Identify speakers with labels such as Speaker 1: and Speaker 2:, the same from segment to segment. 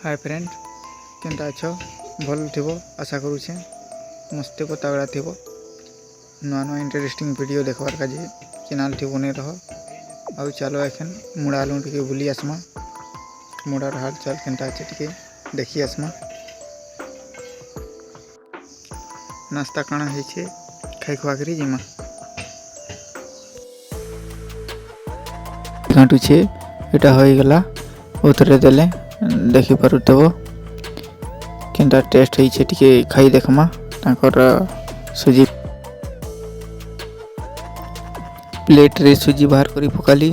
Speaker 1: Hi friend केनता अच्छो भल थी आशा करुचे मस्त तगड़ा थी नुआ नुआ इंटरेस्टिंग वीडियो देखबार का चैनल थी बने रह आउ चलो एखन मुड़ा आलू टे बुली आसमा मुड़ार हाल चाल केनता अच्छे टे देखी आसमा नास्ता काना है खाई खुआ करी जिमा घाटुचे एटा हो गला उतरे देले देखी पारुथबो केनता टेस्ट होइछे टिके खाई देखमा ताकर सुजी प्लेट रे सुजी बाहर करी पकाली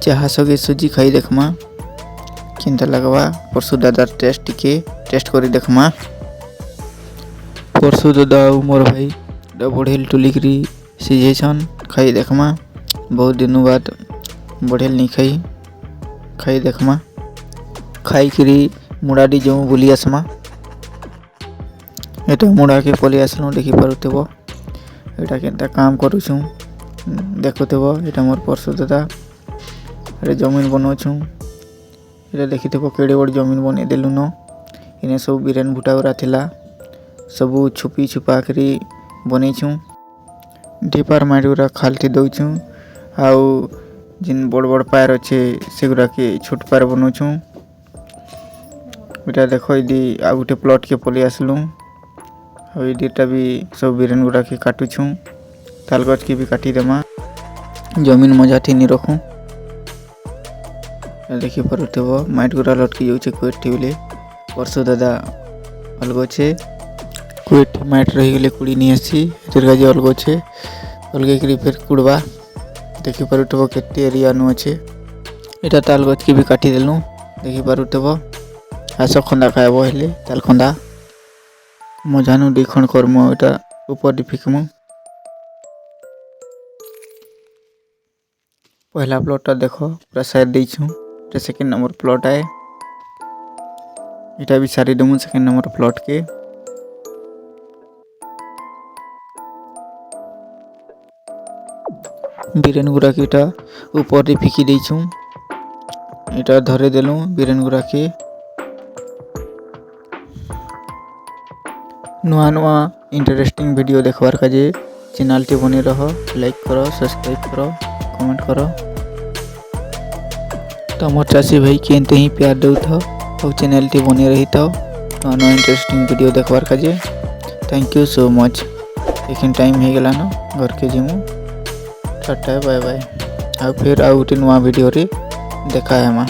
Speaker 1: चाहा सगे सुजी खाई देखमा केनता लगवा परसु दादा टेस्ट करी देखमा परसु दादा मोर भाई बढ़ेल टुलिकरी सीझेछन खाई देखमा बहुत दिन बाद बढ़ेल नहीं खाई देखमा खाई करी मुड़ाडी जो बुली आसमा एटा मुड़ा के पलि आसलु देखी पारुथबो एटा केनता काम करूछु देखुथबो एटा मोर परसु दादा एटा जमीन बनोछु एटा देखिथबो केडे बड़ जमीन बने देलु न इने सब बिरेन भुटाउरा थिला सब छुपी छुपा करी बनेछु डीपार माडुरा खालती दउछु आउ जिन बड़ बड़ पायर अच्छे सेगुरा के छोट पायर बनोछु बेटा देखो यदि आ गोटे प्लॉट के पलि आसलु आटा भी सब बिरेन गुड़ा के काटुछु ताल गछ के भी काटी देमा जमीन मजा नहीं रखूँ देखी पारुथबो माइट गुड़ा लटकी जाऊे कुएट बोले परसु दादा अलगछे कुएट माइट रही गले कुड़ी नहीं आसी दीर्घाजी अलगछे अलगे करी फिर कुड़वा देखी पारुथबो केते एरिया नु अच्छे एटा ताल गछ के भी काटी देलु देखी पारुथबो आस खंदा खाइब हेले ताल खंदा मजानु दिखण करम एटा ऊपर फिकमु पहला प्लॉट देखो पूरा साइड देछु एटा सेकंड नंबर प्लॉट है एटा भी सारी दमु सेकंड नंबर प्लॉट के बिरेन गुड़ा के एटा ऊपर रे फिकी देछु एटा धरे देलु बिरेन गुड़ा के नुआ नुआ इंटरेस्टिंग वीडियो देखबार का चैनल टी बने रहो लाइक करो सब्सक्राइब करो कमेंट करो तो मोर चाषी भाई के एंते ही प्यार दौ था और चैनल टी बने रही था नुआ नुआ इंटरेस्टिंग वीडियो देखबार का थैंक यू सो मच लेकिन टाइम हो गला न घर के जीमु टाटा बाय बाय आ फिर आउ गोटे नुआ वीडियो रे देखा है।